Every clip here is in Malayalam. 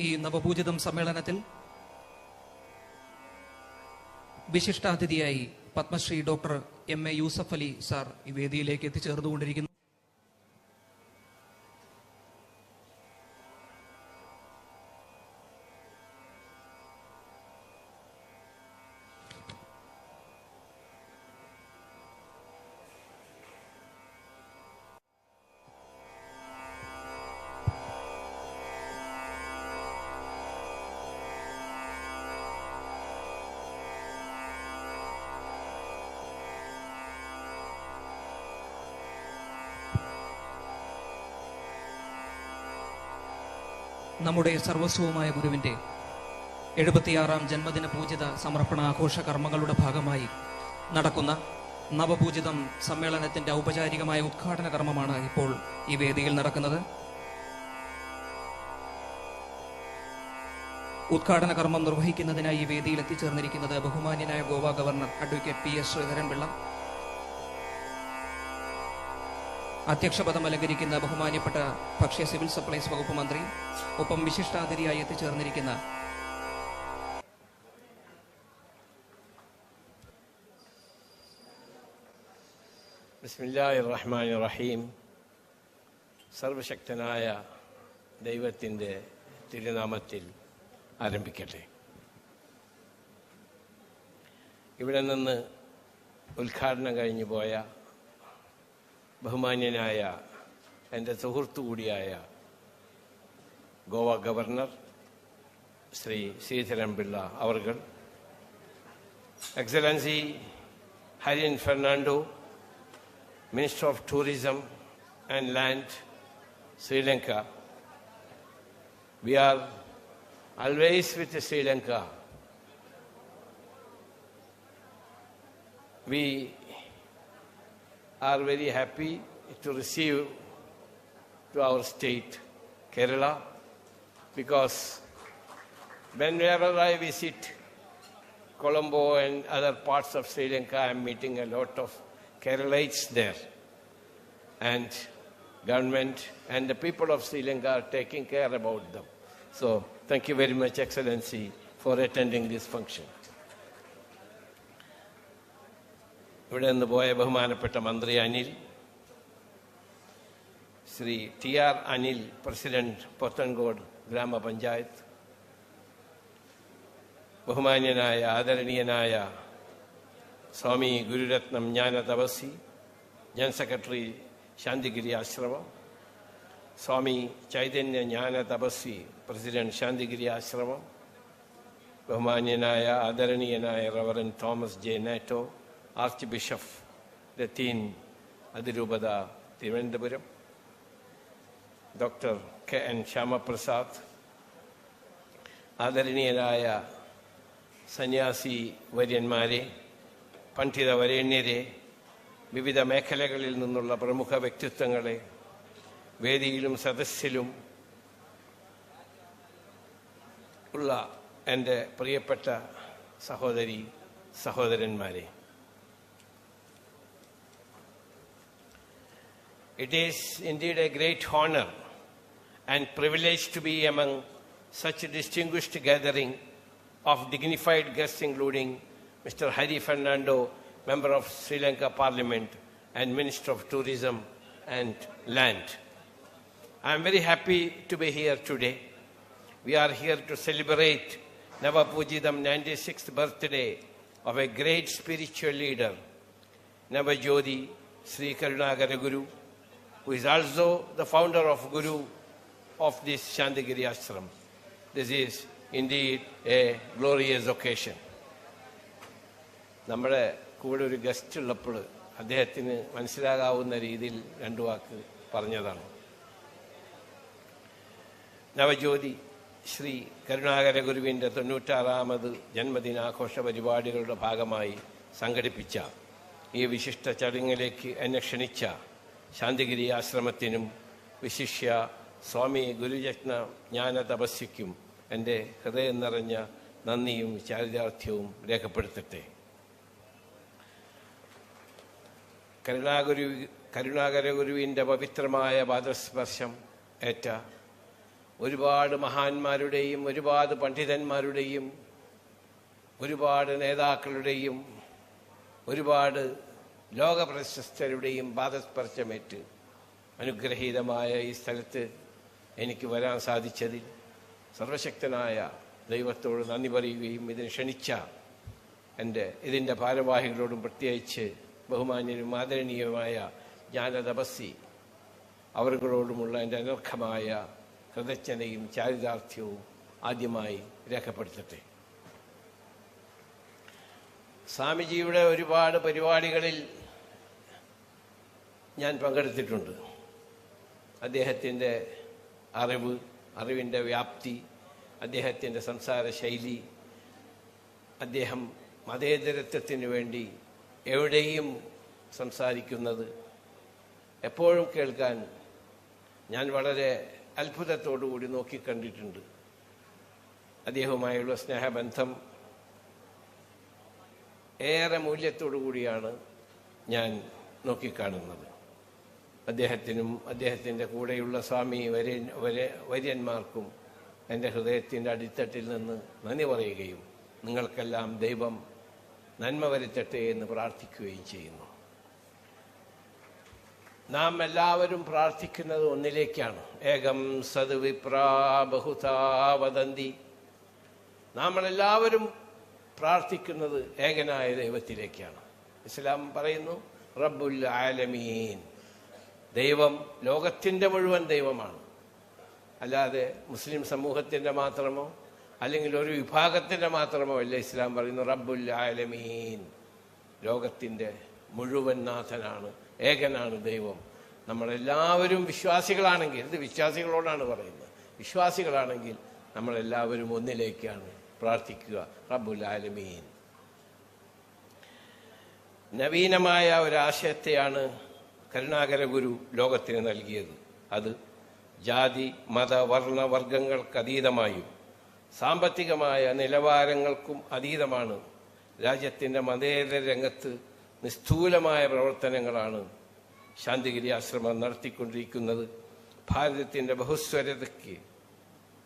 ഈ നവപൂജിതം സമ്മേളനത്തിൽ വിശിഷ്ടാതിഥിയായി Padmashri doctor M A. Yusuff Ali sir ഈ വേദിയിലേക്ക് എത്തിച്ചേർന്നുകൊണ്ടിരിക്കുന്നു. നമ്മുടെ സർവസ്വവുമായ ഗുരുവിന്റെ 76-ാം ജന്മദിന പൂജിത സമർപ്പണ ആഘോഷ കർമ്മങ്ങളുടെ ഭാഗമായി നടക്കുന്ന നവപൂജിതം സമ്മേളനത്തിന്റെ ഔപചാരികമായ ഉദ്ഘാടന കർമ്മമാണ് ഇപ്പോൾ ഈ വേദിയിൽ നടക്കുന്നത്. ഉദ്ഘാടന കർമ്മം നിർവഹിക്കുന്നതിനായി ഈ വേദിയിൽ എത്തിച്ചേർന്നിരിക്കുന്നത് ബഹുമാന്യനായ Goa governor advocate P.S. Sreedharan Pillai, അധ്യക്ഷപദം അലങ്കരിക്കുന്ന ബഹുമാന്യപ്പെട്ട ഭക്ഷ്യ സിവിൽ സപ്ലൈസ് വകുപ്പ് മന്ത്രി, ഒപ്പം വിശിഷ്ടാതിഥിയായി എത്തിച്ചേർന്നിരിക്കുന്ന ബിസ്മില്ലാഹിർ റഹ്മാനിർ റഹീം. സർവശക്തനായ ദൈവത്തിൻ്റെ തിരുനാമത്തിൽ ആരംഭിക്കട്ടെ. ഇവിടെ നിന്ന് ഉദ്ഘാടനം കഴിഞ്ഞു പോയ ബഹുമാന്യനായ എൻ്റെ സുഹൃത്തു കൂടിയായ ഗോവ ഗവർണർ ശ്രീ ശ്രീധരൻപിള്ള അവർകൾ, excellency Harin Fernando, Minister of Tourism and Land, Sri Lanka. We are always with Sri Lanka. We are very happy to receive to our state, Kerala, because whenever I visit Colombo and other parts of Sri Lanka, I am meeting a lot of Keralites there, and government and the people of Sri Lanka are taking care about them. So thank you very much, Excellency, for attending this function. ഇവിടെ നിന്ന് പോയ ബഹുമാനപ്പെട്ട മന്ത്രി അനിൽ, ശ്രീ T.R. അനിൽ, പ്രസിഡന്റ് പോത്തൻകോട് ഗ്രാമപഞ്ചായത്ത്, ബഹുമാന്യനായ ആദരണീയനായ സ്വാമി ഗുരുരത്നം ജ്ഞാന തപസ്വി, ജനറൽ സെക്രട്ടറി ശാന്തിഗിരി ആശ്രമം, സ്വാമി ചൈതന്യ ജ്ഞാന തപസ്വി, പ്രസിഡന്റ് ശാന്തിഗിരി ആശ്രമം, ബഹുമാന്യനായ ആദരണീയനായ reverend Thomas J Netto, archbishop ലത്തീൻ അതിരൂപത തിരുവനന്തപുരം, ഡോക്ടർ K.N. ശ്യാമപ്രസാദ്, ആദരണീയരായ സന്യാസി വര്യന്മാരെ, പണ്ഡിത വരേണ്യരെ, വിവിധ മേഖലകളിൽ നിന്നുള്ള പ്രമുഖ വ്യക്തിത്വങ്ങളെ, വേദിയിലും സദസ്സിലും ഉള്ള എൻ്റെ പ്രിയപ്പെട്ട സഹോദരി സഹോദരന്മാരെ, it is indeed a great honor and privilege to be among such a distinguished gathering of dignified guests, including Mr. Hari Fernando, Member of Sri Lanka Parliament and Minister of Tourism and Land. I am very happy to be here today. We are here to celebrate Navapujidam 96th birthday of a great spiritual leader, Navajodi Sri Karunagara Guru, who is also the founder of Guru of this Shantigiri Ashram. This is indeed a glorious occasion. നമ്മുടെ കൂടെ ഒരു ഗസ്റ്റ് ഉള്ളപ്പോൾ അദ്ദേഹത്തിന് മനസ്സിലാകാവുന്ന രീതിയിൽ രണ്ടു വാക്ക് പറഞ്ഞതാണ്. നവജ്യോതി ശ്രീ കരുണാകര ഗുരുവിൻ്റെ 96ാമത് ജന്മദിനാഘോഷ പരിപാടികളുടെ ഭാഗമായി സംഘടിപ്പിച്ച ഈ വിശിഷ്ട ചടങ്ങിലേക്ക് എന്നെ ക്ഷണിച്ച ശാന്തിഗിരി ആശ്രമത്തിനും വിശിഷ്യ സ്വാമി ഗുരുരത്ന ജ്ഞാന തപസ്വിക്കും എൻ്റെ ഹൃദയം നിറഞ്ഞ നന്ദിയും ചാരിതാർത്ഥ്യവും രേഖപ്പെടുത്തട്ടെ. കരുണാകര ഗുരുവിൻ്റെ പവിത്രമായ പാദസ്പർശം ഏറ്റ ഒരുപാട് മഹാന്മാരുടെയും ഒരുപാട് പണ്ഡിതന്മാരുടെയും ഒരുപാട് നേതാക്കളുടെയും ഒരുപാട് ലോകപ്രശസ്തരുടെയും പാദസ്പർശമേറ്റ് അനുഗ്രഹീതമായ ഈ സ്ഥലത്ത് എനിക്ക് വരാൻ സാധിച്ചതിൽ സർവശക്തനായ ദൈവത്തോട് നന്ദി പറയുകയും ഇതിന് ക്ഷണിച്ച ഇതിൻ്റെ ഭാരവാഹികളോടും പ്രത്യേകിച്ച് ബഹുമാന്യനും ആദരണീയമായ ജ്ഞാനതപസ്സി അവരോടുമുള്ള എൻ്റെ അനർഘമായ കൃതജ്ഞതയും ചാരിതാർത്ഥ്യവും ആദ്യമായി രേഖപ്പെടുത്തട്ടെ. സ്വാമിജിയുടെ ഒരുപാട് പരിപാടികളിൽ ഞാൻ പങ്കെടുത്തിട്ടുണ്ട്. അദ്ദേഹത്തിൻ്റെ അറിവിൻ്റെ വ്യാപ്തി, അദ്ദേഹത്തിൻ്റെ സംസാര ശൈലി, അദ്ദേഹം മതേതരത്വത്തിന് വേണ്ടി എവിടെയും സംസാരിക്കുന്നത് എപ്പോഴും കേൾക്കാൻ ഞാൻ വളരെ അത്ഭുതത്തോടുകൂടി നോക്കിക്കണ്ടിട്ടുണ്ട്. അദ്ദേഹവുമായുള്ള സ്നേഹബന്ധം ഏറെ മൂല്യത്തോടു കൂടിയാണ് ഞാൻ നോക്കിക്കാണുന്നത്. അദ്ദേഹത്തിനും അദ്ദേഹത്തിൻ്റെ കൂടെയുള്ള സ്വാമി വര്യന്മാർക്കും എൻ്റെ ഹൃദയത്തിൻ്റെ അടിത്തട്ടിൽ നിന്ന് നന്ദി പറയുകയും നിങ്ങൾക്കെല്ലാം ദൈവം നന്മ വരുത്തട്ടെ എന്ന് പ്രാർത്ഥിക്കുകയും ചെയ്യുന്നു. നാം എല്ലാവരും പ്രാർത്ഥിക്കുന്നത് ഒന്നിലേക്കാണ്. ഏകം സദ്വിപ്രാ ബഹുധാ വദന്തി. നമ്മളെല്ലാവരും പ്രാർത്ഥിക്കുന്നത് ഏകനായ ദൈവത്തിലേക്കാണ്. ഇസ്ലാം പറയുന്നു റബ്ബുൽ ആലമീൻ. ദൈവം ലോകത്തിൻ്റെ മുഴുവൻ ദൈവമാണ്. അല്ലാതെ മുസ്ലിം സമൂഹത്തിൻ്റെ മാത്രമോ അല്ലെങ്കിൽ ഒരു വിഭാഗത്തിൻ്റെ മാത്രമോ അല്ല. ഇസ്ലാം പറയുന്നു റബ്ബുൽ ആലമീൻ. ലോകത്തിൻ്റെ മുഴുവൻ നാഥനാണ്, ഏകനാണ് ദൈവം. നമ്മളെല്ലാവരും വിശ്വാസികളാണെങ്കിൽ, ഇത് വിശ്വാസികളോടാണ് പറയുന്നത്, വിശ്വാസികളാണെങ്കിൽ നമ്മളെല്ലാവരും ഒന്നിലേക്കാണ് പ്രാർത്ഥിക്കുക, റബ്ബുൽ ആലമീൻ. നവീനമായ ഒരാശയത്തെയാണ് കരുണാകര ഗുരു ലോകത്തിന് നൽകിയത്. അത് ജാതി മത വർണ്ണ വർഗങ്ങൾക്കതീതമായും സാമ്പത്തികമായ നിലവാരങ്ങൾക്കും അതീതമാണ്. രാജ്യത്തിൻ്റെ മതേതര രംഗത്ത് നിസ്തൂലമായ പ്രവർത്തനങ്ങളാണ് ശാന്തിഗിരി ആശ്രമം നടത്തിക്കൊണ്ടിരിക്കുന്നത്. ഭാരതത്തിൻ്റെ ബഹുസ്വരതയ്ക്ക്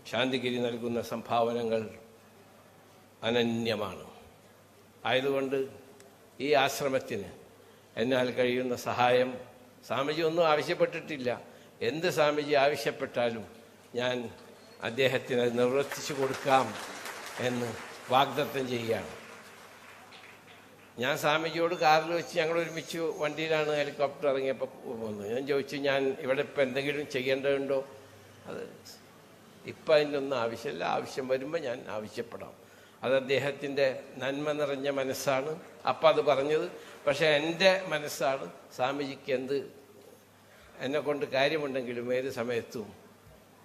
ശാന്തിഗിരി നൽകുന്ന സംഭാവനകൾ അനന്യമാണ്. ആയതുകൊണ്ട് ഈ ആശ്രമത്തിന് എന്നാൽ കഴിയുന്ന സഹായം സ്വാമിജി ഒന്നും ആവശ്യപ്പെട്ടിട്ടില്ല. എന്ത് സ്വാമിജി ആവശ്യപ്പെട്ടാലും ഞാൻ അദ്ദേഹത്തിന് അത് നിർവർത്തിച്ചു കൊടുക്കാം എന്ന് വാഗ്ദത്തം ചെയ്യുകയാണ്. ഞാൻ സ്വാമിജിയോട് കാറിൽ വെച്ച് ഞങ്ങൾ ഒരുമിച്ച് വണ്ടിയിലാണ് ഹെലികോപ്റ്റർ ഇറങ്ങിയപ്പോൾ വന്നു. ഞാൻ ചോദിച്ചു, ഞാൻ ഇവിടെ ഇപ്പം എന്തെങ്കിലും ചെയ്യേണ്ടതുണ്ടോ? അത് ഇപ്പം അതിനൊന്നും ആവശ്യമില്ല, ആവശ്യം വരുമ്പോൾ ഞാൻ ആവശ്യപ്പെടാം. അത് അദ്ദേഹത്തിൻ്റെ നന്മ നിറഞ്ഞ മനസ്സാണ് അപ്പം അത് പറഞ്ഞത്. പക്ഷെ എൻ്റെ മനസ്സാണ്, സ്വാമിജിക്ക് എന്നെ കൊണ്ട് കാര്യമുണ്ടെങ്കിലും ഏത് സമയത്തും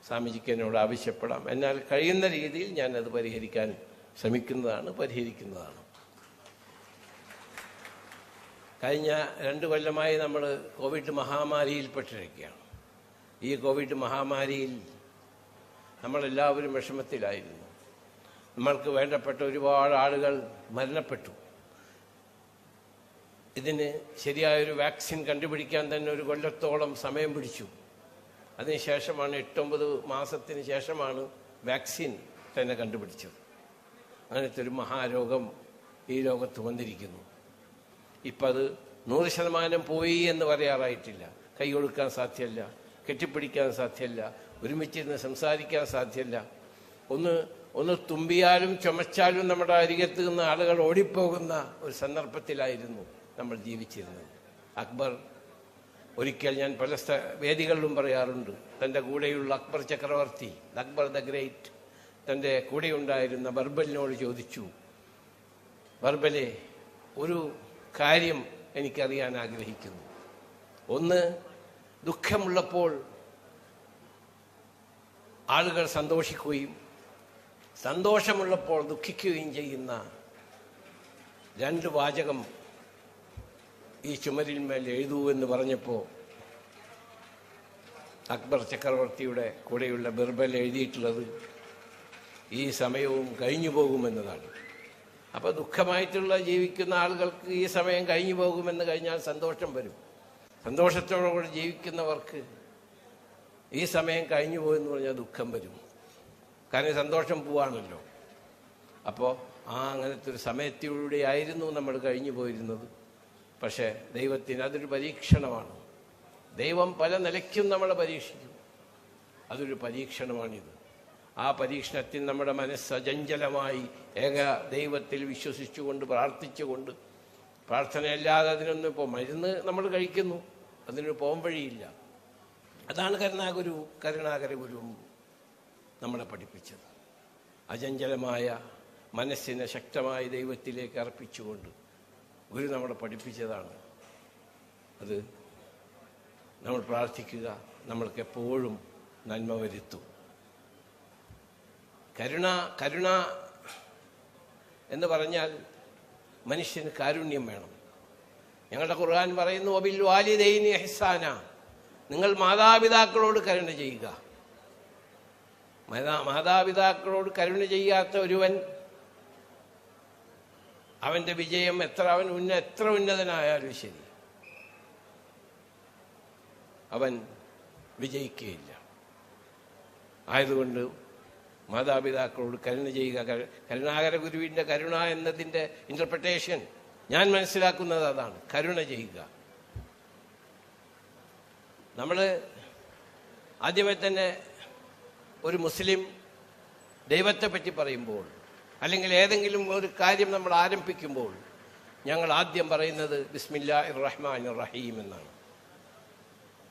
സ്വാമിജിക്ക് എന്നോട് ആവശ്യപ്പെടാം. എന്നാൽ കഴിയുന്ന രീതിയിൽ ഞാനത് പരിഹരിക്കാൻ ശ്രമിക്കുന്നതാണ്, പരിഹരിക്കുന്നതാണ്. കഴിഞ്ഞ 2 കൊല്ലമായി നമ്മൾ കോവിഡ് മഹാമാരിയിൽപ്പെട്ടിരിക്കുകയാണ്. ഈ കോവിഡ് മഹാമാരിയിൽ നമ്മളെല്ലാവരും വിഷമത്തിലായിരുന്നു. നമ്മൾക്ക് വേണ്ടപ്പെട്ട ഒരുപാട് ആളുകൾ മരണപ്പെട്ടു. ഇതിന് ശരിയായൊരു വാക്സിൻ കണ്ടുപിടിക്കാൻ തന്നെ 1 കൊല്ലത്തോളം സമയം പിടിച്ചു. അതിനുശേഷമാണ് 8-9 മാസത്തിന് ശേഷമാണ് വാക്സിൻ തന്നെ കണ്ടുപിടിച്ചത്. അങ്ങനത്തെ ഒരു മഹാരോഗം ഈ ലോകത്ത് വന്നിരിക്കുന്നു. ഇപ്പം അത് 100% പോയി എന്ന് പറയാറായിട്ടില്ല. കൈ കൊടുക്കാൻ സാധ്യമല്ല, കെട്ടിപ്പിടിക്കാൻ സാധ്യമല്ല, ഒരുമിച്ചിരുന്ന് സംസാരിക്കാൻ സാധ്യമല്ല. ഒന്ന് തുമ്പിയാലും ചുമച്ചാലും നമ്മുടെ അരികത്ത് നിന്ന് ആളുകൾ ഓടിപ്പോകുന്ന ഒരു സന്ദർഭത്തിലായിരുന്നു നമ്മൾ ജീവിച്ചിരുന്നത്. അക്ബർ, ഒരിക്കൽ ഞാൻ പല വേദികളിലും പറയാറുണ്ട്, തൻ്റെ കൂടെയുള്ള അക്ബർ ചക്രവർത്തി, അക്ബർ ദ ഗ്രേറ്റ്, തൻ്റെ കൂടെയുണ്ടായിരുന്ന ബർബലിനോട് ചോദിച്ചു, ബർബലെ, ഒരു കാര്യം എനിക്കറിയാൻ ആഗ്രഹിക്കുന്നു. ഒന്ന്, ദുഃഖമുള്ളപ്പോൾ ആളുകൾ സന്തോഷിക്കുകയും സന്തോഷമുള്ളപ്പോൾ ദുഃഖിക്കുകയും ചെയ്യുന്ന 2 വാചകം ഈ ചുമരിന്മേൽ എഴുതൂ എന്ന് പറഞ്ഞപ്പോൾ അക്ബർ ചക്രവർത്തിയുടെ കൂടെയുള്ള ബിർബൽ എഴുതിയിട്ടുള്ളത് ഈ സമയവും കഴിഞ്ഞു പോകുമെന്നതാണ്. അപ്പോൾ ദുഃഖമായിട്ടുള്ള ജീവിക്കുന്ന ആളുകൾക്ക് ഈ സമയം കഴിഞ്ഞു പോകുമെന്ന് കഴിഞ്ഞാൽ സന്തോഷം വരും. സന്തോഷത്തോടുകൂടി ജീവിക്കുന്നവർക്ക് ഈ സമയം കഴിഞ്ഞു പോകുമെന്ന് പറഞ്ഞാൽ ദുഃഖം വരും. കാരണം സന്തോഷം പോവാണല്ലോ. അപ്പോൾ അങ്ങനത്തെ ഒരു സമയത്തിലൂടെയായിരുന്നു നമ്മൾ കഴിഞ്ഞു പോയിരുന്നത്. പക്ഷേ ദൈവത്തിന് അതൊരു പരീക്ഷണമാണ്. ദൈവം പല നിലയ്ക്കും നമ്മളെ പരീക്ഷിക്കും. അതൊരു പരീക്ഷണമാണിത്. ആ പരീക്ഷണത്തിൽ നമ്മുടെ മനസ്സ് അചഞ്ചലമായി ഏക ദൈവത്തിൽ വിശ്വസിച്ചുകൊണ്ട് പ്രാർത്ഥിച്ചുകൊണ്ട്, പ്രാർത്ഥനയല്ലാതെ അതിനൊന്നും ഇപ്പോൾ മരുന്ന് നമ്മൾ കഴിക്കുന്നു, അതിനൊരു പോം വഴിയില്ല. അതാണ് കരുണാകര ഗുരു നമ്മളെ പഠിപ്പിച്ചത്. അചഞ്ചലമായ മനസ്സിനെ ശക്തമായി ദൈവത്തിലേക്ക് അർപ്പിച്ചുകൊണ്ട് ഗുരു നമ്മളെ പഠിപ്പിച്ചതാണ്. അത് നമ്മൾ പ്രാർത്ഥിക്കുക, നമ്മൾക്ക് എപ്പോഴും നന്മ വരുത്തും. കരുണ എന്ന് പറഞ്ഞാൽ മനുഷ്യന് കാരുണ്യം വേണം. ഞങ്ങളുടെ ഖുർആൻ പറയുന്നു, വബിൽ വാലിദൈനി ഇഹ്സാന, നിങ്ങൾ മാതാപിതാക്കളോട് കരുണ ചെയ്യുക. മാതാപിതാക്കളോട് കരുണ ചെയ്യാത്ത ഒരുവൻ, അവന്റെ വിജയം എത്ര ഉന്നതനായാലും ശരി, അവൻ വിജയിക്കുകയില്ല. ആയതുകൊണ്ട് മാതാപിതാക്കളോട് കരുണ ചെയ്യുക. കരുണാകര ഗുരുവിൻ്റെ കരുണ എന്നതിൻ്റെ ഇന്റർപ്രിട്ടേഷൻ ഞാൻ മനസ്സിലാക്കുന്നത് അതാണ്, കരുണ ചെയ്യുക. നമ്മൾ ആദ്യമേ തന്നെ ഒരു മുസ്ലിം ദൈവത്തെ പറ്റി പറയുമ്പോൾ, അല്ലെങ്കിൽ ഏതെങ്കിലും ഒരു കാര്യം നമ്മൾ ആരംഭിക്കുമ്പോൾ, ഞങ്ങൾ ആദ്യം പറയുന്നത് ബിസ്മില്ലാഹിർ റഹ്മാനിർ റഹീം എന്നാണ്.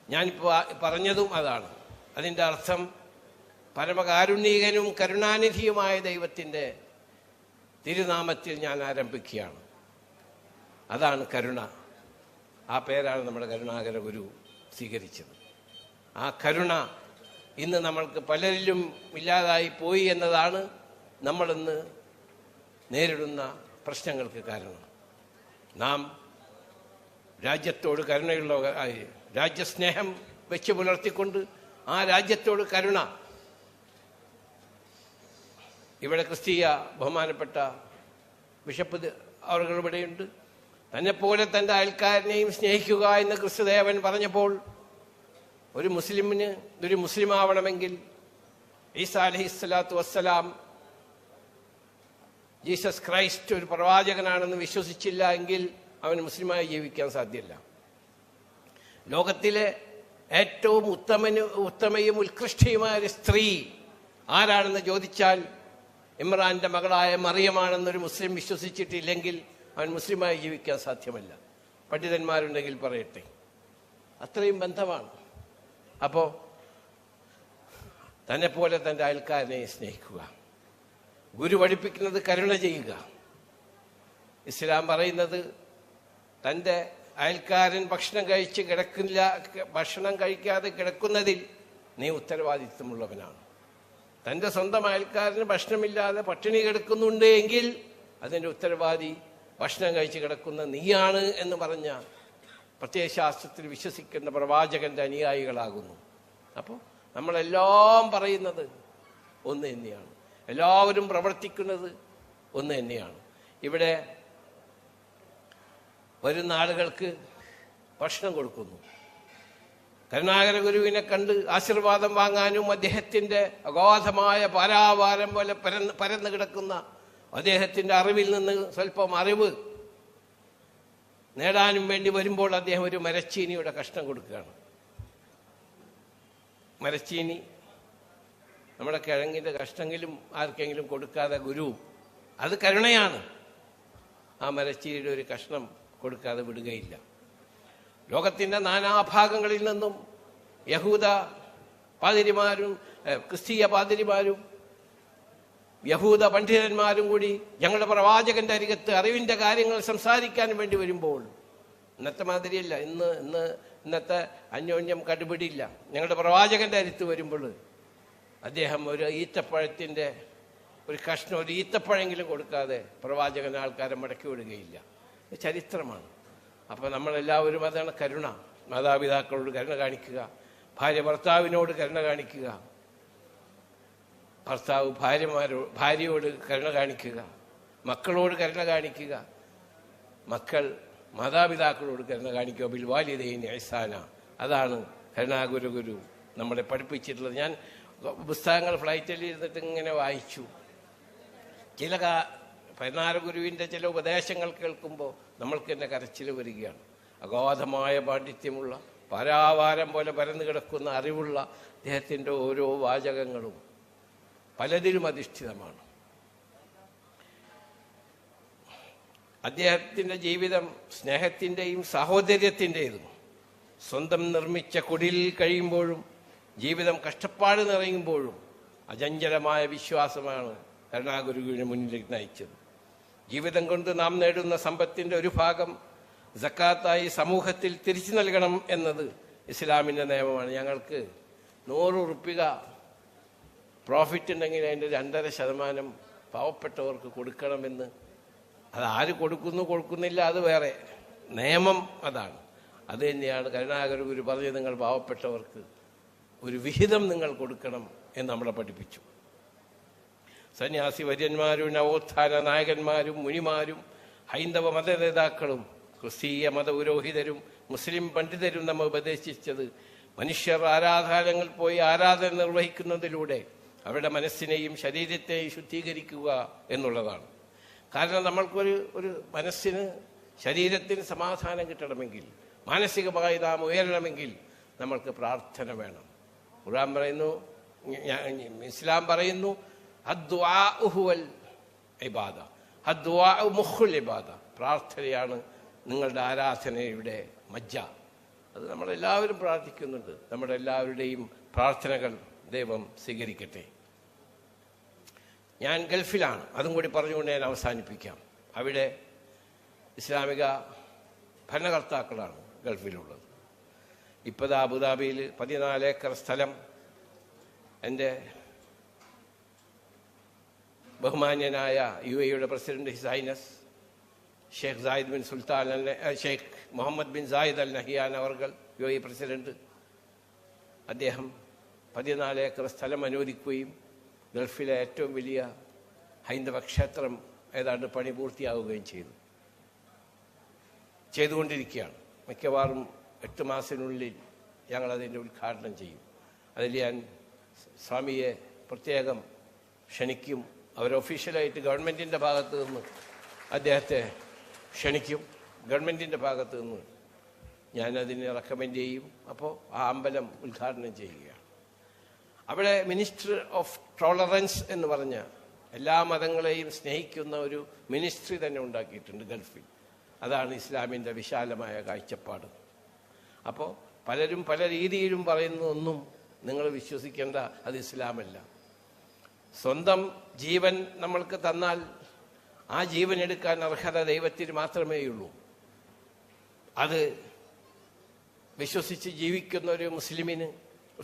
ഞാനിപ്പോൾ പറഞ്ഞതും അതാണ്. അതിൻ്റെ അർത്ഥം പരമകാരുണ്യകനും കരുണാനിധിയുമായ ദൈവത്തിൻ്റെ തിരുനാമത്തിൽ ഞാൻ ആരംഭിക്കുകയാണ്. അതാണ് കരുണ. ആ പേരാണ് നമ്മുടെ കരുണാകര ഗുരു സ്വീകരിച്ചത്. ആ കരുണ ഇന്ന് നമ്മൾക്ക് പലരിലും ഇല്ലാതായി പോയി എന്നതാണ് നമ്മളിന്ന് നേരിടുന്ന പ്രശ്നങ്ങൾക്ക് കാരണം. നാം രാജ്യത്തോട് കരുണയുള്ള രാജ്യസ്നേഹം വെച്ച് പുലർത്തിക്കൊണ്ട് ആ രാജ്യത്തോട് കരുണ. ഇവിടെ ക്രിസ്തീയ ബഹുമാനപ്പെട്ട ബിഷപ്പ് അവർ ഇവിടെയുണ്ട്. തന്നെപ്പോലെ തൻ്റെ അയൽക്കാരനെയും സ്നേഹിക്കുക എന്ന് ക്രിസ്തുദേവൻ പറഞ്ഞപ്പോൾ, ഒരു മുസ്ലിമിന് ഒരു മുസ്ലിം ആവണമെങ്കിൽ ഈസാ അലൈഹിസ്സലാത്തു വസ്സലാം, ജീസസ് ക്രൈസ്റ്റ് ഒരു പ്രവാചകനാണെന്ന് വിശ്വസിച്ചില്ല എങ്കിൽ അവൻ മുസ്ലിമായി ജീവിക്കാൻ സാധ്യമല്ല. ലോകത്തിലെ ഏറ്റവും ഉത്തമയും ഉത്കൃഷ്ടയുമായ ഒരു സ്ത്രീ ആരാണെന്ന് ചോദിച്ചാൽ ഇമ്രാന്റെ മകളായ മറിയമാണെന്നൊരു മുസ്ലിം വിശ്വസിച്ചിട്ടില്ലെങ്കിൽ അവൻ മുസ്ലിമായി ജീവിക്കാൻ സാധ്യമല്ല. പണ്ഡിതന്മാരുണ്ടെങ്കിൽ പറയട്ടെ, അത്രയും ബന്ധമാണ്. അപ്പോൾ തന്നെപ്പോലെ തൻ്റെ അയൽക്കാരനെ സ്നേഹിക്കുക. ഗുരു പഠിപ്പിക്കുന്നത് കരുണ ചെയ്യുക. ഇസ്ലാം പറയുന്നത് തൻ്റെ അയൽക്കാരൻ ഭക്ഷണം കഴിക്കാതെ കിടക്കുന്നതിൽ നീ ഉത്തരവാദിത്വമുള്ളവനാണ്. തൻ്റെ സ്വന്തം അയൽക്കാരന് ഭക്ഷണമില്ലാതെ പട്ടിണി കിടക്കുന്നുണ്ട് എങ്കിൽ അതിൻ്റെ ഉത്തരവാദി ഭക്ഷണം കഴിച്ച് കിടക്കുന്ന നീയാണ് എന്ന് പറഞ്ഞ പ്രത്യയശാസ്ത്രത്തിൽ വിശ്വസിക്കുന്ന പ്രവാചകന്റെ അനുയായികളാകുന്നു. അപ്പോൾ നമ്മളെല്ലാം പറയുന്നത് ഒന്ന് തന്നെയാണ്, എല്ലാവരും പ്രവർത്തിക്കുന്നത് ഒന്ന് തന്നെയാണ്. ഇവിടെ വരുന്ന ആളുകൾക്ക് ഭക്ഷണം കൊടുക്കുന്നു. കരുണാകര ഗുരുവിനെ കണ്ട് ആശീർവാദം വാങ്ങാനും അദ്ദേഹത്തിൻ്റെ അഗാധമായ പാരാവാരം പോലെ പരന്നു കിടക്കുന്ന അദ്ദേഹത്തിൻ്റെ അറിവിൽ നിന്ന് സ്വല്പം അറിവ് നേടാനും വേണ്ടി വരുമ്പോൾ അദ്ദേഹം ഒരു മരച്ചീനിയുടെ കഷ്ണം കൊടുക്കുകയാണ്. മരച്ചീനി, നമ്മുടെ കിഴങ്ങിൻ്റെ കഷ്ണമെങ്കിലും ആർക്കെങ്കിലും കൊടുക്കാതെ ഗുരു, അത് കരുണയാണ്. ആ മരച്ചീനിയുടെ ഒരു കഷ്ണം കൊടുക്കാതെ വിടുകയില്ല. ലോകത്തിൻ്റെ നാനാഭാഗങ്ങളിൽ നിന്നും യഹൂദ പാതിരിമാരും ക്രിസ്തീയ പാതിരിമാരും യഹൂദ പണ്ഡിതന്മാരും കൂടി ഞങ്ങളുടെ പ്രവാചകന്റെ അരികത്ത് അറിവിൻ്റെ കാര്യങ്ങൾ സംസാരിക്കാൻ വേണ്ടി വരുമ്പോൾ, ഇന്നത്തെ മാതിരിയല്ല, ഇന്നത്തെ അന്യോന്യം കടുപിടിയില്ല. ഞങ്ങളുടെ പ്രവാചകന്റെ അരിത്ത് വരുമ്പോൾ അദ്ദേഹം ഒരു ഈത്തപ്പഴത്തിൻ്റെ ഒരു കഷ്ണം, ഒരു ഈത്തപ്പഴമെങ്കിലും കൊടുക്കാതെ പ്രവാചകൻ ആൾക്കാരെ മടക്കി വിടുകയില്ല. ചരിത്രമാണ്. അപ്പോൾ നമ്മളെല്ലാവരും അതാണ് കരുണ. മാതാപിതാക്കളോട് കരുണ കാണിക്കുക, ഭാര്യ ഭർത്താവിനോട് കരുണ കാണിക്കുക, ഭർത്താവ് ഭാര്യയോട് കരുണ കാണിക്കുക, മക്കളോട് കരുണ കാണിക്കുക, മക്കൾ മാതാപിതാക്കളോട് കരുണ കാണിക്കുക. ബിൽ വാലിദൈനി ഇഹ്സാന. അതാണ് കരുണാകര ഗുരു നമ്മളെ പഠിപ്പിച്ചിട്ടുള്ളത്. ഞാൻ പുസ്തകങ്ങൾ ഫ്ലൈറ്റിൽ ഇരുന്നിട്ട് ഇങ്ങനെ വായിച്ചു. ചില പതിനാരഗുരുവിൻ്റെ ചില ഉപദേശങ്ങൾ കേൾക്കുമ്പോൾ നമ്മൾക്ക് തന്നെ കരച്ചിൽ വരികയാണ്. അഗാധമായ പാണ്ഡിത്യമുള്ള പാരാവാരം പോലെ പരന്നു കിടക്കുന്ന അറിവുള്ള അദ്ദേഹത്തിൻ്റെ ഓരോ വാചകങ്ങളും പലതിലും അധിഷ്ഠിതമാണ്. അദ്ദേഹത്തിൻ്റെ ജീവിതം സ്നേഹത്തിൻ്റെയും സാഹോദര്യത്തിൻ്റെതും. സ്വന്തം നിർമ്മിച്ച കുടിലിൽ കഴിയുമ്പോഴും ജീവിതം കഷ്ടപ്പാട് നിറയുമ്പോഴും അചഞ്ചലമായ വിശ്വാസമാണ് കരുണാഗുരുവിന് മുന്നിലേക്ക് നയിച്ചത്. ജീവിതം കൊണ്ട് നാം നേടുന്ന സമ്പത്തിൻ്റെ ഒരു ഭാഗം സക്കാത്തായി സമൂഹത്തിൽ തിരിച്ചു നൽകണം എന്നത് ഇസ്ലാമിൻ്റെ നിയമമാണ്. ഞങ്ങൾക്ക് 100 റുപ്യ പ്രോഫിറ്റ് ഉണ്ടെങ്കിൽ അതിൻ്റെ 2.5% പാവപ്പെട്ടവർക്ക് കൊടുക്കണമെന്ന്. അത് ആര് കൊടുക്കുന്നില്ല, അത് വേറെ. നിയമം അതാണ്. അത് തന്നെയാണ് കരുണാകരഗുരു പറഞ്ഞ് നിങ്ങൾ പാവപ്പെട്ടവർക്ക് ഒരു വിഹിതം നിങ്ങൾ കൊടുക്കണം എന്ന് നമ്മളെ പഠിപ്പിച്ചു. സന്യാസി വര്യന്മാരും നവോത്ഥാന നായകന്മാരും മുനിമാരും ഹൈന്ദവ മത നേതാക്കളും ക്രിസ്തീയ മതപുരോഹിതരും മുസ്ലിം പണ്ഡിതരും നമ്മെ ഉപദേശിച്ചത് മനുഷ്യർ ആരാധനാലയങ്ങളിൽ പോയി ആരാധന നിർവഹിക്കുന്നതിലൂടെ അവരുടെ മനസ്സിനെയും ശരീരത്തെയും ശുദ്ധീകരിക്കുക എന്നുള്ളതാണ്. കാരണം നമ്മൾക്കൊരു മനസ്സിന് ശരീരത്തിന് സമാധാനം കിട്ടണമെങ്കിൽ, മാനസികമായി നാം ഉയരണമെങ്കിൽ നമ്മൾക്ക് പ്രാർത്ഥന വേണം. ഖുർആൻ പറയുന്നു, ഇസ്ലാം പറയുന്നു, അദ്ദുആഉ ഹുവൽ ഇബാദ, അദ്ദുആഉ മുഖുൽ ഇബാദ. പ്രാർത്ഥനയാണ് നിങ്ങളുടെ ആരാധനയുടെ മജ്ജ. അത് നമ്മളെല്ലാവരും പ്രാർത്ഥിക്കുന്നുണ്ട്. നമ്മുടെ എല്ലാവരുടെയും പ്രാർത്ഥനകൾ ദൈവം സ്വീകരിക്കട്ടെ. ഞാൻ ഗൾഫിലാണ്, അതും കൂടി പറഞ്ഞുകൊണ്ട് ഞാൻ അവസാനിപ്പിക്കാം. അവിടെ ഇസ്ലാമിക ഭരണകർത്താക്കളാണ് ഗൾഫിലുള്ളത്. ഇപ്പോൾ അബുദാബിയിൽ 14 ഏക്കർ സ്ഥലം എൻ്റെ ബഹുമാന്യനായ UAE president his highness Sheikh Zayed bin Sultan Sheikh Mohammed bin Zayed Al Nahyan അവർകൾ UAE പ്രസിഡന്റ്, അദ്ദേഹം 14 ഏക്കർ സ്ഥലം അനുവദിക്കുകയും ഗൾഫിലെ ഏറ്റവും വലിയ ഹൈന്ദവ ക്ഷേത്രം ഏതാണ്ട് പണി പൂർത്തിയാവുകയും ചെയ്തുകൊണ്ടിരിക്കുകയാണ്. മിക്കവാറും 8 മാസത്തിനുള്ളിൽ ഞങ്ങളതിൻ്റെ ഉദ്ഘാടനം ചെയ്യും. അതിൽ ഞാൻ സ്വാമിയെ പ്രത്യേകം ക്ഷണിക്കും. ഒഫീഷ്യലായിട്ട് ഗവൺമെൻറ്റിൻ്റെ ഭാഗത്ത് നിന്ന് അദ്ദേഹത്തെ ക്ഷണിക്കും. ഗവൺമെൻറ്റിൻ്റെ ഭാഗത്ത് നിന്ന് ഞാനതിനെ റെക്കമെൻഡ് ചെയ്യും. അപ്പോൾ ആ അമ്പലം ഉദ്ഘാടനം ചെയ്യുകയാണ്. അവിടെ മിനിസ്റ്റർ ഓഫ് ടോളറൻസ് എന്ന് പറഞ്ഞ എല്ലാ മതങ്ങളെയും സ്നേഹിക്കുന്ന ഒരു മിനിസ്ട്രി തന്നെ ഉണ്ടാക്കിയിട്ടുണ്ട് ഗൾഫിൽ. അതാണ് ഇസ്ലാമിൻ്റെ വിശാലമായ കാഴ്ചപ്പാട്. അപ്പോൾ പലരും പല രീതിയിലും പറയുന്നതൊന്നും നിങ്ങൾ വിശ്വസിക്കേണ്ട, അത് ഇസ്ലാമല്ല. സ്വന്തം ജീവൻ നമ്മൾക്ക് തന്നാൽ ആ ജീവൻ എടുക്കാൻ അർഹത ദൈവത്തിന് മാത്രമേയുള്ളൂ. അത് വിശ്വസിച്ച് ജീവിക്കുന്ന ഒരു മുസ്ലിമിന്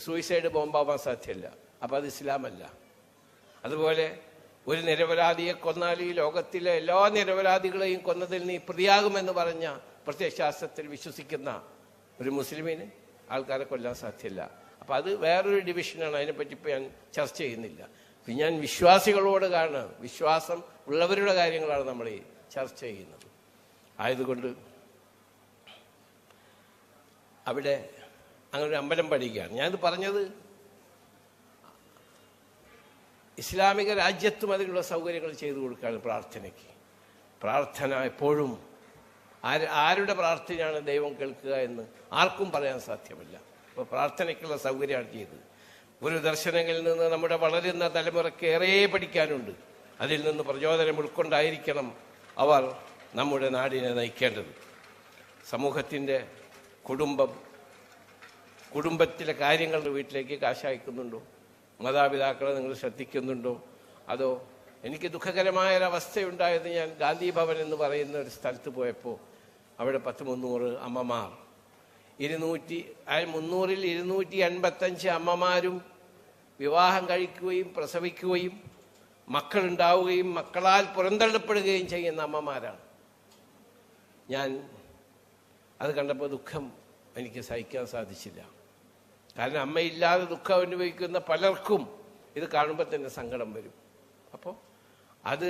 സൂയിസൈഡ് ബോംബാവാൻ സാധ്യമല്ല. അപ്പം അത് ഇസ്ലാമല്ല. അതുപോലെ ഒരു നിരപരാധിയെ കൊന്നാൽ ഈ ലോകത്തിലെ എല്ലാ നിരപരാധികളെയും കൊന്നതിൽ നീ പ്രതിയാകുമെന്ന് പറഞ്ഞ പ്രത്യയശാസ്ത്രത്തിൽ വിശ്വസിക്കുന്ന ഒരു മുസ്ലിമിന് ആൾക്കാരെ കൊല്ലാൻ സാധ്യമല്ല. അപ്പം അത് വേറൊരു ഡിവിഷനാണ്. അതിനെപ്പറ്റി ഇപ്പോൾ ഞാൻ ചർച്ച ചെയ്യുന്നില്ല. പിന്നെ ഞാൻ വിശ്വാസികളോട് കാണുന്നത്, വിശ്വാസം ഉള്ളവരുടെ കാര്യങ്ങളാണ് നമ്മൾ ഈ ചർച്ച ചെയ്യുന്നത്. ആയതുകൊണ്ട് അവിടെ അങ്ങനെ ഒരു അമ്പലം പണിയുകയാണ്. ഞാനിത് പറഞ്ഞത് ഇസ്ലാമിക രാജ്യത്തും അതിനുള്ള സൗകര്യങ്ങൾ ചെയ്തു കൊടുക്കുകയാണ് പ്രാർത്ഥനയ്ക്ക്. പ്രാർത്ഥന എപ്പോഴും ആരുടെ പ്രാർത്ഥനയാണ് ദൈവം കേൾക്കുക എന്ന് ആർക്കും പറയാൻ സാധ്യമല്ല. അപ്പോൾ പ്രാർത്ഥനയ്ക്കുള്ള സൗകര്യമാണ് ചെയ്തത്. ഒരു ദർശനങ്ങളിൽ നിന്ന് നമ്മുടെ വളരുന്ന തലമുറയ്ക്ക് ഏറെ പഠിക്കാനുണ്ട്. അതിൽ നിന്ന് പ്രചോദനം ഉൾക്കൊണ്ടായിരിക്കണം അവർ നമ്മുടെ നാടിനെ നയിക്കേണ്ടത്. സമൂഹത്തിൻ്റെ കുടുംബത്തിലെ കാര്യങ്ങളുടെ വീട്ടിലേക്ക് കാശയക്കുന്നുണ്ടോ? മാതാപിതാക്കളെ നിങ്ങൾ ശ്രദ്ധിക്കുന്നുണ്ടോ? അതോ എനിക്ക് ദുഃഖകരമായൊരവസ്ഥയുണ്ടായത്, ഞാൻ ഗാന്ധി ഭവൻ എന്ന് പറയുന്ന ഒരു സ്ഥലത്ത് പോയപ്പോൾ അവിടെ 300 അമ്മമാർ, 300-ൽ 285 അമ്മമാരും വിവാഹം കഴിക്കുകയും പ്രസവിക്കുകയും മക്കളുണ്ടാവുകയും മക്കളാൽ പുറന്തള്ളപ്പെടുകയും ചെയ്യുന്ന അമ്മമാരാണ്. ഞാൻ അത് കണ്ടപ്പോൾ ദുഃഖം എനിക്ക് സഹിക്കാൻ സാധിച്ചില്ല. കാരണം അമ്മയില്ലാതെ ദുഃഖം അനുഭവിക്കുന്ന പലർക്കും ഇത് കാണുമ്പോൾ തന്നെ സങ്കടം വരും. അപ്പോൾ അത്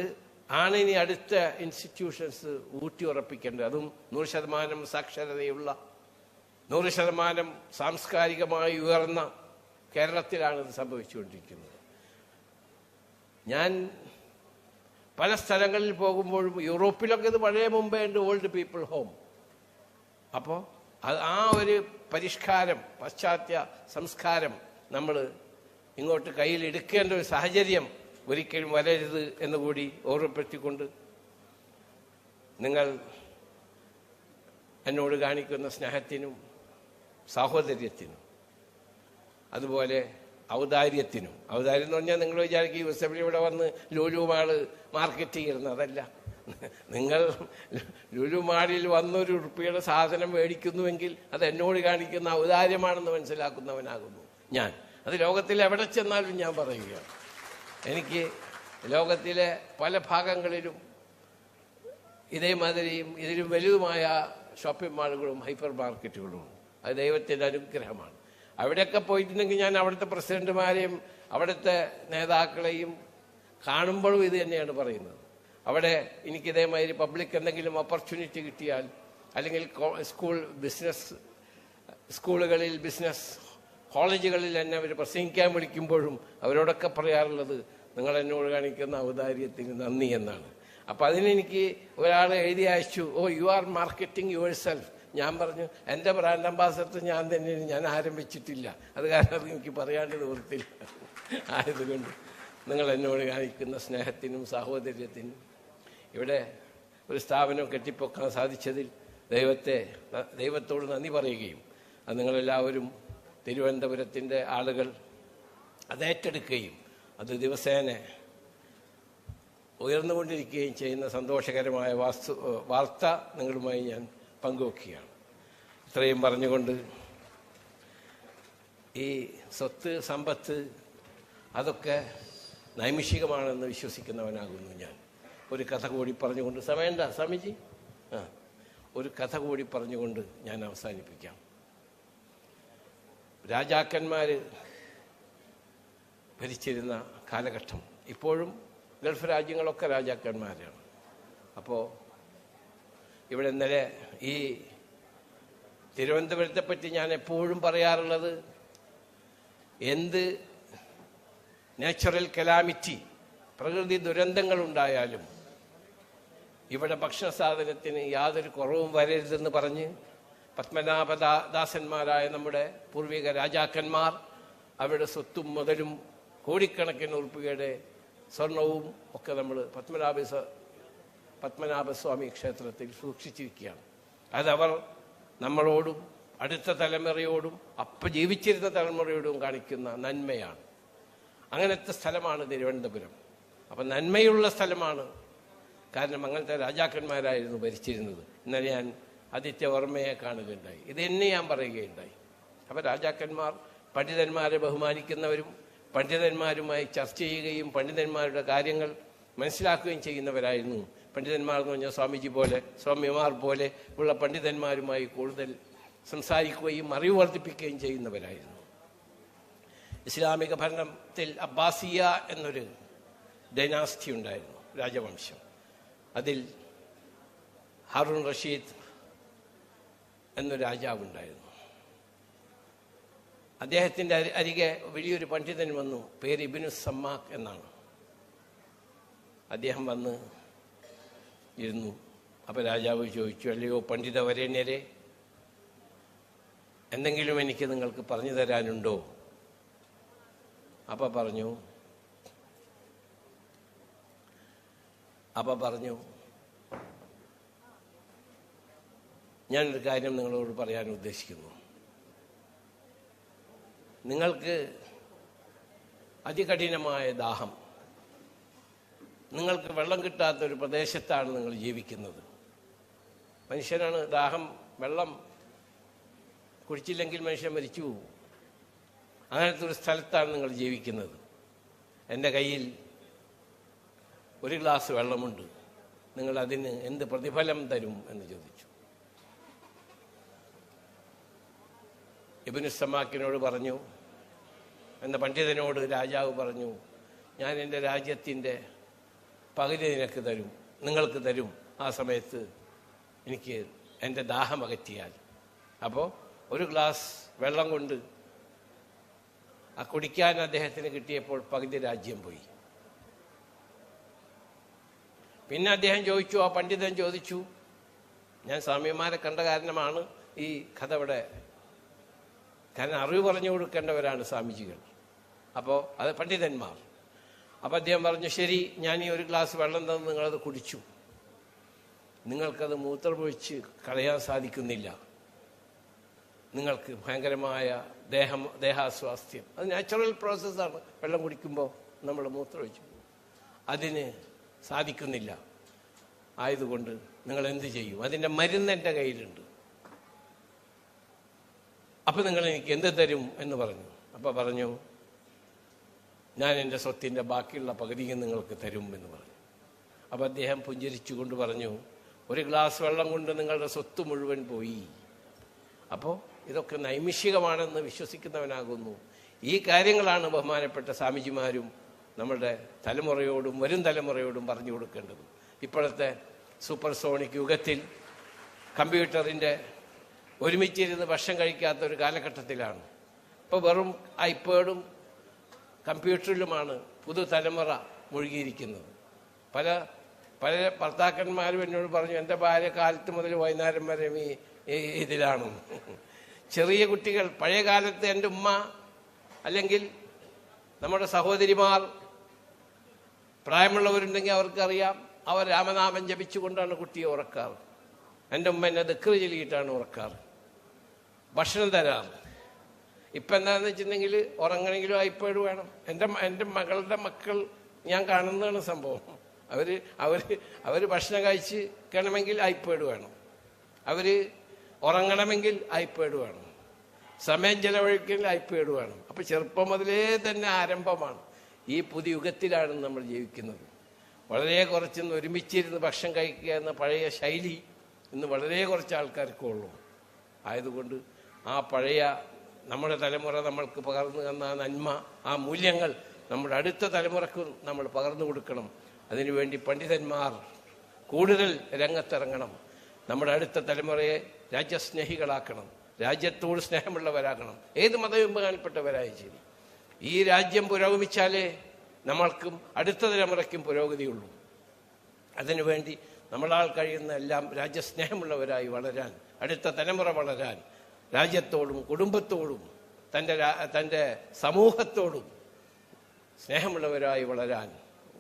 ആണ് ഇനി അടുത്ത ഇൻസ്റ്റിറ്റ്യൂഷൻസ് ഊട്ടി ഉറപ്പിക്കേണ്ടത്. അതും 100% സാക്ഷരതയുള്ള, 100% സാംസ്കാരികമായി ഉയർന്ന കേരളത്തിലാണ് ഇത് സംഭവിച്ചുകൊണ്ടിരിക്കുന്നത്. ഞാൻ പല സ്ഥലങ്ങളിൽ പോകുമ്പോഴും യൂറോപ്പിലൊക്കെ ഇത് പഴയ മുമ്പേ ഉണ്ട്, ഓൾഡ് പീപ്പിൾ ഹോം. അപ്പോൾ ആ ഒരു പരിഷ്കാരം, പാശ്ചാത്യ സംസ്കാരം നമ്മൾ ഇങ്ങോട്ട് കയ്യിലെടുക്കേണ്ട ഒരു സാഹചര്യം ഒരിക്കലും വരരുത് എന്നുകൂടി ഓർമ്മപ്പെടുത്തിക്കൊണ്ട്, നിങ്ങൾ എന്നോട് കാണിക്കുന്ന സ്നേഹത്തിനും സാഹോദര്യത്തിനും അതുപോലെ ഔദാര്യത്തിനും, ഔദാര്യം എന്ന് പറഞ്ഞാൽ നിങ്ങൾ വിചാരിക്കും യൂസഫലി ഇവിടെ വന്ന് ലുലു മാള് മാർക്കറ്റ് ചെയ്യുന്നത്, അതല്ല. നിങ്ങൾ ലുലു മാളിൽ വന്നൊരു ഉറുപ്പിയുടെ സാധനം മേടിക്കുന്നുവെങ്കിൽ അത് എന്നോട് കാണിക്കുന്ന ഔദാര്യമാണെന്ന് മനസ്സിലാക്കുന്നവനാകുന്നു ഞാൻ. അത് ലോകത്തിൽ എവിടെ ചെന്നാലും ഞാൻ പറയുകയാണ്. എനിക്ക് ലോകത്തിലെ പല ഭാഗങ്ങളിലും ഇതേമാതിരിയും ഇതിലും വലുതുമായ ഷോപ്പിംഗ് മാളുകളും ഹൈപ്പർ മാർക്കറ്റുകളും, അത് ദൈവത്തിൻ്റെ അനുഗ്രഹമാണ്. അവിടെയൊക്കെ പോയിട്ടുണ്ടെങ്കിൽ ഞാൻ അവിടുത്തെ പ്രസിഡന്റുമാരെയും അവിടുത്തെ നേതാക്കളെയും കാണുമ്പോഴും ഇത് തന്നെയാണ് പറയുന്നത്. അവിടെ എനിക്ക് ഇതേമാതിരി പബ്ലിക് എന്തെങ്കിലും ഓപ്പർച്യൂണിറ്റി കിട്ടിയാൽ, അല്ലെങ്കിൽ സ്കൂളുകളിൽ, ബിസിനസ് കോളേജുകളിൽ എന്നെ അവർ പ്രസംഗിക്കാൻ വിളിക്കുമ്പോഴും അവരോടൊക്കെ പറയാറുള്ളത് നിങ്ങൾ എന്നോട് കാണിക്കുന്ന ഔദാര്യത്തിന് നന്ദി എന്നാണ്. അപ്പം അതിനെനിക്ക് ഒരാൾ എഴുതി അയച്ചു, oh you are marketing yourself. ഞാൻ പറഞ്ഞു എൻ്റെ ബ്രാൻഡ് അംബാസഡർ ഞാൻ തന്നെ, ഞാൻ ആരംഭിച്ചിട്ടില്ല. അത് കാരണം അത് എനിക്ക് പറയാണ്ട് നിവൃത്തില്ല. ആയതുകൊണ്ട് നിങ്ങൾ എന്നോട് കാണിക്കുന്ന സ്നേഹത്തിനും സാഹോദര്യത്തിനും, ഇവിടെ ഒരു സ്ഥാപനം കെട്ടിപ്പൊക്കാൻ സാധിച്ചതിൽ ദൈവത്തോട് നന്ദി പറയുകയും, അത് നിങ്ങളെല്ലാവരും തിരുവനന്തപുരത്തിൻ്റെ ആളുകൾ അത് ഏറ്റെടുക്കുകയും അത് ദിവസേന ഉയർന്നുകൊണ്ടിരിക്കുകയും ചെയ്യുന്ന സന്തോഷകരമായ വാർത്ത നിങ്ങളുമായി ഞാൻ പങ്കുവെക്കുകയാണ്. ഇത്രയും പറഞ്ഞുകൊണ്ട്, ഈ സ്വത്ത് സമ്പത്ത് അതൊക്കെ നൈമിഷികമാണെന്ന് വിശ്വസിക്കുന്നവനാകുന്നു ഞാൻ. ഒരു കഥ കൂടി പറഞ്ഞുകൊണ്ട്, സമയണ്ട സ്വാമിജി, ഒരു കഥ കൂടി പറഞ്ഞുകൊണ്ട് ഞാൻ അവസാനിപ്പിക്കാം. രാജാക്കന്മാർ ഭരിച്ചിരുന്ന കാലഘട്ടം, ഇപ്പോഴും ഗൾഫ് രാജ്യങ്ങളൊക്കെ രാജാക്കന്മാരാണ്. അപ്പോൾ ഇവിടെ ഇന്നലെ ഈ തിരുവനന്തപുരത്തെ പറ്റി ഞാൻ എപ്പോഴും പറയാറുള്ളത്, എന്ത് നാച്ചുറൽ കലാമിറ്റി, പ്രകൃതി ദുരന്തങ്ങളുണ്ടായാലും ഇവിടെ ഭക്ഷണ സാധനത്തിന് യാതൊരു കുറവും വരരുതെന്ന് പറഞ്ഞ് പത്മനാഭദാസന്മാരായ നമ്മുടെ പൂർവിക രാജാക്കന്മാർ അവരുടെ സ്വത്തും മുതലും കോടിക്കണക്കിന് ഉറുപ്പികയുടെ സ്വർണവും ഒക്കെ നമ്മൾ പത്മനാഭസ്വാമി ക്ഷേത്രത്തിൽ സൂക്ഷിച്ചിരിക്കുകയാണ്. അതവർ നമ്മളോടും അടുത്ത തലമുറയോടും ജീവിച്ചിരുന്ന തലമുറയോടും കാണിക്കുന്ന നന്മയാണ്. അങ്ങനത്തെ സ്ഥലമാണ് തിരുവനന്തപുരം. അപ്പം നന്മയുള്ള സ്ഥലമാണ്. കാരണം അങ്ങനത്തെ രാജാക്കന്മാരായിരുന്നു ഭരിച്ചിരുന്നത്. ഇന്നലെ ഞാൻ ആദിത്യവർമ്മയെ കാണുകയുണ്ടായി. ഇത് എന്നെ ഞാൻ പറയുകയുണ്ടായി. അപ്പം രാജാക്കന്മാർ പണ്ഡിതന്മാരെ ബഹുമാനിക്കുന്നവരും പണ്ഡിതന്മാരുമായി ചർച്ച ചെയ്യുകയും പണ്ഡിതന്മാരുടെ കാര്യങ്ങൾ മനസ്സിലാക്കുകയും ചെയ്യുന്നവരായിരുന്നു. പണ്ഡിതന്മാർ എന്ന് പറഞ്ഞാൽ സ്വാമിജി പോലെ, സ്വാമിമാർ പോലെ ഉള്ള പണ്ഡിതന്മാരുമായി കൂടുതൽ സംസാരിക്കുകയും അറിവ് വർദ്ധിപ്പിക്കുകയും ചെയ്യുന്നവരായിരുന്നു. ഇസ്ലാമിക ഭരണത്തിൽ അബ്ബാസിയ എന്നൊരു ഡൈനാസ്റ്റി ഉണ്ടായിരുന്നു, രാജവംശം. അതിൽ ഹാറൂൺ റഷീദ് എന്നൊരു രാജാവുണ്ടായിരുന്നു. അദ്ദേഹത്തിൻ്റെ അരികെ വലിയൊരു പണ്ഡിതൻ വന്നു, പേര് ഇബ്നു സമ്മാക്ക് എന്നാണ്. അദ്ദേഹം വന്ന് ഇരുന്നു. അപ്പോൾ രാജാവ് ചോദിച്ചു, അല്ലയോ പണ്ഡിത വരേണ്യരെ, എന്തെങ്കിലും എനിക്ക് നിങ്ങൾക്ക് പറഞ്ഞു തരാനുണ്ടോ? അപ്പം പറഞ്ഞു ഞാനൊരു കാര്യം നിങ്ങളോട് പറയാൻ ഉദ്ദേശിക്കുന്നു. നിങ്ങൾക്ക് അതികഠിനമായ ദാഹം, നിങ്ങൾക്ക് വെള്ളം കിട്ടാത്തൊരു പ്രദേശത്താണ് നിങ്ങൾ ജീവിക്കുന്നത്. മനുഷ്യനാണ് ദാഹം, വെള്ളം കുടിച്ചില്ലെങ്കിൽ മനുഷ്യൻ മരിച്ചു പോകും. അങ്ങനത്തെ ഒരു സ്ഥലത്താണ് നിങ്ങൾ ജീവിക്കുന്നത്. എൻ്റെ കയ്യിൽ ഒരു ഗ്ലാസ് വെള്ളമുണ്ട്, നിങ്ങൾ അതിന് എന്ത് പ്രതിഫലം തരും എന്ന് ചോദിച്ചു. ഇബ്നു സമ്മാക്കിനോട് പറഞ്ഞു, എന്ന പണ്ഡിതനോട് രാജാവ് പറഞ്ഞു, ഞാൻ എൻ്റെ രാജ്യത്തിൻ്റെ പകുതി നിങ്ങൾക്ക് തരും ആ സമയത്ത് എനിക്ക് എൻ്റെ ദാഹം അകറ്റിയാൽ. അപ്പോൾ ഒരു ഗ്ലാസ് വെള്ളം കൊണ്ട് ആ കുടിക്കാൻ അദ്ദേഹത്തിന് കിട്ടിയപ്പോൾ പകുതി രാജ്യം പോയി. പിന്നെ അദ്ദേഹം ചോദിച്ചു, ആ പണ്ഡിതൻ ചോദിച്ചു, ഞാൻ സ്വാമിമാരെ കണ്ട കാരണമാണ് ഈ കഥ ഇവിടെ, കാരണം അറിവ് പറഞ്ഞു കൊടുക്കേണ്ടവരാണ് സ്വാമിജികൾ, അപ്പോൾ അത് പണ്ഡിതന്മാർ. അപ്പം അദ്ദേഹം പറഞ്ഞു, ശരി, ഞാൻ ഈ ഒരു ഗ്ലാസ് വെള്ളം തന്ന് നിങ്ങളത് കുടിച്ചു, നിങ്ങൾക്കത് മൂത്രമൊഴിച്ച് കളയാൻ സാധിക്കുന്നില്ല, നിങ്ങൾക്ക് ഭയങ്കരമായ ദേഹാസ്വാസ്ഥ്യം, അത് നാച്ചുറൽ പ്രോസസ്സാണ്. വെള്ളം കുടിക്കുമ്പോൾ നമ്മൾ മൂത്രമൊഴിച്ചു, അതിന് സാധിക്കുന്നില്ല, ആയതുകൊണ്ട് നിങ്ങൾ എന്ത് ചെയ്യും? അതിൻ്റെ മരുന്ന് എൻ്റെ കയ്യിലുണ്ട്, അപ്പം നിങ്ങൾ എനിക്ക് എന്ത് തരും എന്ന് പറഞ്ഞു. അപ്പം പറഞ്ഞു, ഞാൻ എൻ്റെ സ്വത്തിൻ്റെ ബാക്കിയുള്ള പകുതിയും നിങ്ങൾക്ക് തരും എന്ന് പറഞ്ഞു. അപ്പം അദ്ദേഹം പുഞ്ചിരിച്ചുകൊണ്ട് പറഞ്ഞു, ഒരു ഗ്ലാസ് വെള്ളം കൊണ്ട് നിങ്ങളുടെ സ്വത്ത് മുഴുവൻ പോയി. അപ്പോൾ ഇതൊക്കെ നൈമിഷികമാണെന്ന് വിശ്വസിക്കുന്നവനാകുന്നു. ഈ കാര്യങ്ങളാണ് ബഹുമാനപ്പെട്ട സ്വാമിജിമാരും നമ്മളുടെ തലമുറയോടും വരും തലമുറയോടും പറഞ്ഞു കൊടുക്കേണ്ടത്. ഇപ്പോഴത്തെ സൂപ്പർസോണിക് യുഗത്തിൽ കമ്പ്യൂട്ടറിൻ്റെ ഒരുമിച്ചിരുന്ന് ഭക്ഷണം കഴിക്കാത്ത ഒരു കാലഘട്ടത്തിലാണ്. ഇപ്പോൾ വെറും ഐപാഡും കമ്പ്യൂട്ടറിലുമാണ് പുതുതലമുറ മുഴുകിയിരിക്കുന്നത്. പല ഭർത്താക്കന്മാരും എന്നോട് പറഞ്ഞു, എൻ്റെ ഭാര്യ കാലത്ത് മുതൽ വൈകുന്നേരം വരെ ഇതിലാണ്. ചെറിയ കുട്ടികൾ, പഴയ കാലത്ത് എൻ്റെ ഉമ്മ അല്ലെങ്കിൽ നമ്മുടെ സഹോദരിമാർ പ്രായമുള്ളവരുണ്ടെങ്കിൽ അവർക്കറിയാം, അവർ രാമനാമം ജപിച്ചുകൊണ്ടാണ് കുട്ടിയെ ഉറക്കാറ്. എൻ്റെ ഉമ്മ എന്നെ ദിക്ർ ചൊല്ലിയിട്ടാണ് ഉറക്കാറ്, ഭക്ഷണം തരാറ്. ഇപ്പം എന്താണെന്ന് വെച്ചിട്ടുണ്ടെങ്കിൽ ഉറങ്ങണമെങ്കിലും ഐപാഡ് വേണം. എൻ്റെ മകളുടെ മക്കൾ ഞാൻ കാണുന്നതാണ് സംഭവം. അവർ ഭക്ഷണം കഴിക്കണമെങ്കിൽ ഐപാഡ് വേണം, അവർ ഉറങ്ങണമെങ്കിൽ ഐപാഡ് വേണം, സമയം ചെലവഴിക്കൽ ഐപാഡ് വേണം. അപ്പം ചെറുപ്പം മുതലേ തന്നെ ആരംഭമാണ്. ഈ പുതിയ യുഗത്തിലാണ് നമ്മൾ ജീവിക്കുന്നത്. വളരെ കുറച്ചൊന്ന് ഒരുമിച്ചിരുന്ന് ഭക്ഷണം കഴിക്കുക എന്ന പഴയ ശൈലി ഇന്ന് വളരെ കുറച്ച് ആൾക്കാർക്കേ ഉള്ളൂ. ആയതുകൊണ്ട് ആ പഴയ നമ്മുടെ തലമുറ നമ്മൾക്ക് പകർന്നു തന്ന ആ നന്മ, ആ മൂല്യങ്ങൾ നമ്മുടെ അടുത്ത തലമുറക്കും നമ്മൾ പകർന്നു കൊടുക്കണം. അതിനുവേണ്ടി പണ്ഡിതന്മാർ കൂടുതൽ രംഗത്തിറങ്ങണം. നമ്മുടെ അടുത്ത തലമുറയെ രാജ്യസ്നേഹികളാക്കണം, രാജ്യത്തോട് സ്നേഹമുള്ളവരാക്കണം, ഏത് മതവിഭാഗത്തിൽപ്പെട്ടവരായി ശരി. ഈ രാജ്യം പുരോഗമിച്ചാലേ നമ്മൾക്കും അടുത്ത തലമുറയ്ക്കും പുരോഗതിയുള്ളൂ. അതിനുവേണ്ടി നമ്മളാൽ കഴിയുന്ന എല്ലാം രാജ്യസ്നേഹമുള്ളവരായി വളരാൻ, അടുത്ത തലമുറ വളരാൻ, രാജ്യത്തോടും കുടുംബത്തോടും തൻ്റെ സമൂഹത്തോടും സ്നേഹമുള്ളവരായി വളരാൻ,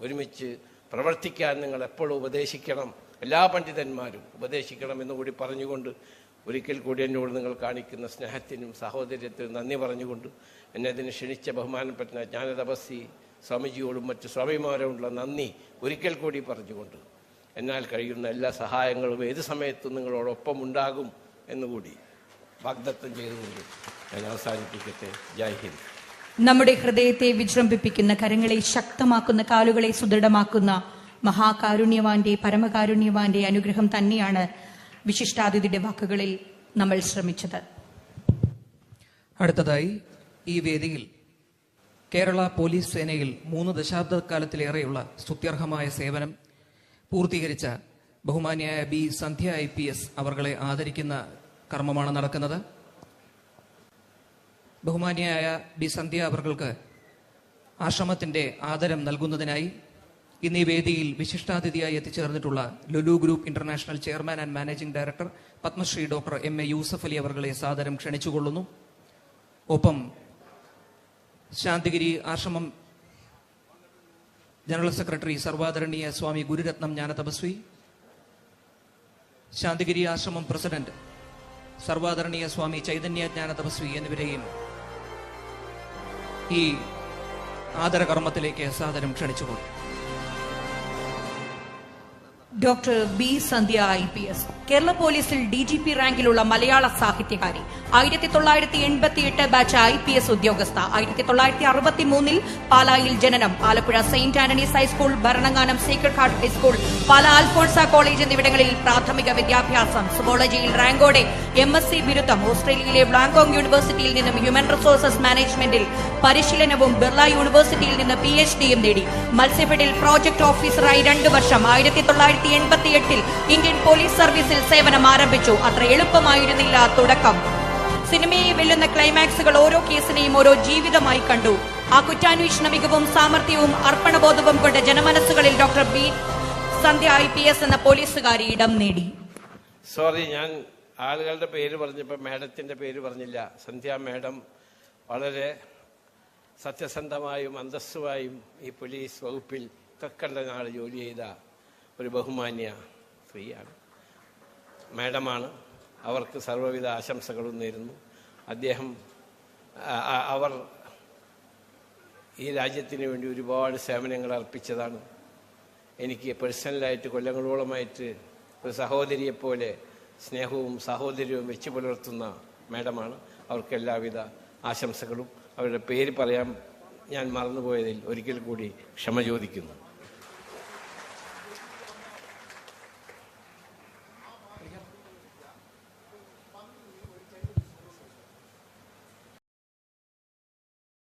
ഒരുമിച്ച് പ്രവർത്തിക്കാൻ നിങ്ങൾ എപ്പോഴും ഉപദേശിക്കണം, എല്ലാ പണ്ഡിതന്മാരും ഉപദേശിക്കണം എന്നുകൂടി പറഞ്ഞുകൊണ്ട് ഒരിക്കൽ കൂടി എന്നോട് നിങ്ങൾ കാണിക്കുന്ന സ്നേഹത്തിനും സഹോദര്യത്തിനും നന്ദി പറഞ്ഞുകൊണ്ട് എന്നെ അതിന് ക്ഷണിച്ച ബഹുമാനപ്പെട്ട ജ്ഞാനതപസ്വി സ്വാമിജിയോടും മറ്റു സ്വാമിമാരോടുള്ള നന്ദി ഒരിക്കൽ കൂടി പറഞ്ഞുകൊണ്ട് എന്നാൽ കഴിയുന്ന എല്ലാ സഹായങ്ങളും ഏത് സമയത്തും നിങ്ങളോടൊപ്പം ഉണ്ടാകും എന്നുകൂടി വാഗ്ദത്തം ചെയ്തുകൊണ്ട് ഞാൻ അവസാനിപ്പിക്കട്ടെ. ജയ് ഹിന്ദ്. നമ്മുടെ ഹൃദയത്തെ വിജൃംഭിപ്പിക്കുന്ന, കരങ്ങളെ ശക്തമാക്കുന്ന, കാലുകളെ സുദൃഢമാക്കുന്ന മഹാകാരുണ്യവാന്റെ, പരമകാരുണ്യവാന്റെ അനുഗ്രഹം തന്നെയാണ് വിശിഷ്ടാതിഥിയുടെ വാക്കുകളിൽ നമ്മൾ ശ്രമിച്ചത്. അടുത്തതായി ഈ വേദിയിൽ കേരള പോലീസ് സേനയിൽ 3 ദശാബ്ദക്കാലത്തിലേറെയുള്ള സ്തുത്യർഹമായ സേവനം പൂർത്തീകരിച്ച ബഹുമാന്യായ ബി സന്ധ്യ IPS അവർകളെ ആദരിക്കുന്ന കർമ്മമാണ് നടക്കുന്നത്. ബഹുമാന്യായ ബി സന്ധ്യ അവർക്ക് ആശ്രമത്തിന്റെ ആദരം നൽകുന്നതിനായി ഇന്ന് ഈ വേദിയിൽ വിശിഷ്ടാതിഥിയായി എത്തിച്ചേർന്നിട്ടുള്ള Lulu group international chairman and managing director Padmashri doctor MA Yusuff Ali അവർകളെ സാദരം ക്ഷണിച്ചുകൊള്ളുന്നു. ഒപ്പം ശാന്തിഗിരി ആശ്രമം ജനറൽ സെക്രട്ടറി സർവാദരണീയ സ്വാമി ഗുരുരത്നം ജ്ഞാനതപസ്വി, ശാന്തിഗിരി ആശ്രമം പ്രസിഡന്റ് സർവാദരണീയ സ്വാമി ചൈതന്യ ജ്ഞാനതപസ്വി എന്നിവരെയും ഈ ആദരകർമ്മത്തിലേക്ക് സാദരം ക്ഷണിച്ചുകൊള്ളു. ഡോക്ടർ ബി സന്ധ്യ IPS കേരള പോലീസിൽ DGP റാങ്കിലുള്ള മലയാള സാഹിത്യകാരി, 1988 ബാച്ച് IPS ഉദ്യോഗസ്ഥ, 1963 പാലായിൽ ജനനം, Alappuzha saint Antony's high school, Bharananganam secret heart high school, Pala Alphonsa college എന്നിവിടങ്ങളിൽ പ്രാഥമിക വിദ്യാഭ്യാസം, സുവോളജിയിൽ റാങ്കോടെ MSc ബിരുദം, ഓസ്ട്രേലിയയിലെ ബ്ലാങ്കോങ് യൂണിവേഴ്സിറ്റിയിൽ നിന്നും ഹ്യൂമൻ റിസോഴ്സസ് മാനേജ്മെന്റിൽ പരിശീലനവും ബിർള യൂണിവേഴ്സിറ്റിയിൽ നിന്ന് PhDയും നേടി. മത്സ്യഫെഡിൽ പ്രോജക്ട് ഓഫീസറായി 2 വർഷം, 1988 ഇന്ത്യൻ പോലീസ് സർവീസിൽ സേവനം ആരംഭിച്ചു. അത്ര എളുപ്പമായിരുന്നില്ല തുടക്കം. സിനിമയെ വെല്ലുന്ന ക്ലൈമാക്സുകൾ ഓരോ കേസിനെയും ഓരോ ജീവിതമായി കണ്ടു. ആ കുറ്റാന്വേഷണ മികവും സാമർത്ഥ്യവും അർപ്പണബോധവും കൊണ്ട് ജനമനസ്സുകളിൽ ഡോക്ടർ ബി സന്ധ്യ IPS എന്ന പോലീസുകാരി ഇടം നേടി. സോറി, ഞാൻ ആളുകളുടെ പേര് പറഞ്ഞപ്പോൾ മാഡത്തിൻ്റെ പേര് പറഞ്ഞില്ല. സന്ധ്യ മാഡം വളരെ സത്യസന്ധമായും അന്തസ്സുമായും ഈ പോലീസ് വകുപ്പിൽ തക്കണ്ട നാൾ ജോലി ചെയ്ത ഒരു ബഹുമാന്യ സ്ത്രീയാണ്, മാഡമാണ്. അവർക്ക് സർവ്വവിധ ആശംസകളും നേരുന്നു. അവർ ഈ രാജ്യത്തിന് വേണ്ടി ഒരുപാട് സേവനങ്ങൾ അർപ്പിച്ചതാണ്. എനിക്ക് പേഴ്സണലായിട്ട് കൊല്ലങ്ങളോളമായിട്ട് ഒരു സഹോദരിയെപ്പോലെ സ്നേഹവും സാഹോദര്യവും വെച്ച് പുലർത്തുന്ന മാഡമാണ്. അവർക്ക് എല്ലാവിധ ആശംസകളും. അവരുടെ പേര് പറയാൻ ഞാൻ മറന്നുപോയതിൽ ഒരിക്കൽ കൂടി ക്ഷമ ചോദിക്കുന്നു.